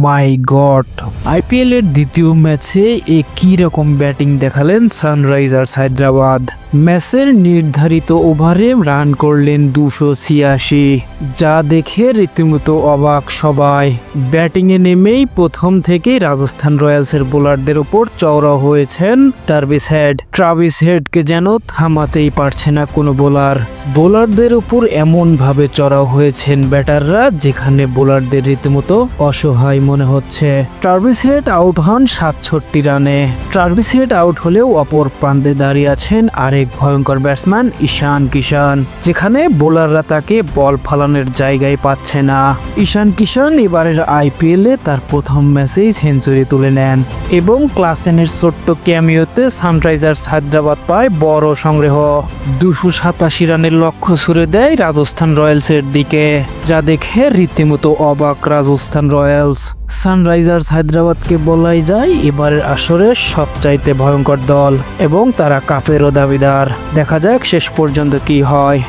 মাই god, IPL এর দ্বিতীয় ম্যাচে কি রকম ব্যাটিং দেখালেন সানরাইজার্স হায়দ্রাবাদ। ম্যাচের নির্ধারিত ওভারে রান করলেন 286, যা দেখে রীতিমতো অবাক সবাই। ব্যাটিংয়ে নেমেই প্রথম থেকেই রাজস্থান রয়্যালসের বোলারদের উপর চওড়া হয়েছেন ট্রাভিস হেডকে যেন থামাতেই পারছে না কোনো বোলারদের উপর এমন ভাবে চড়াও হয়েছেন ব্যাটাররা, যেখানে বোলারদের রীতিমতো অসহায় মনে হচ্ছে। ট্রাভিস হেড আউট হন 67 রানে। ট্রাভিস হেড আউট হলেও অপর প্রান্তে দাঁড়িয়ে আছেন আরেক ভয়ঙ্কর ব্যাটসম্যান ঈশান কিষান, যেখানে বোলাররা তাকে বল ফালানোর জায়গায় পাচ্ছে না। ঈশান কিষান এবারের আইপিএলে তার প্রথম ম্যাচেই সেঞ্চুরি তুলে নেন এবং ক্লাসেনের ছোট্ট ক্যামিওতে সানরাইজার্স হায়দ্রাবাদ পায় বড় সংগ্রহ। 287 রানের লক্ষ্য ছুড়ে দেয় রাজস্থান রয়্যালসের দিকে, যা দেখে রীতিমতো অবাক রাজস্থান রয়্যালস। সানরাইজার্স হায়দ্রাবাদকে বলাই যায় এবারের আসরের সবচাইতে ভয়ঙ্কর দল এবং তারা কাপেরও দাবিদার। দেখা যাক শেষ পর্যন্ত কি হয়।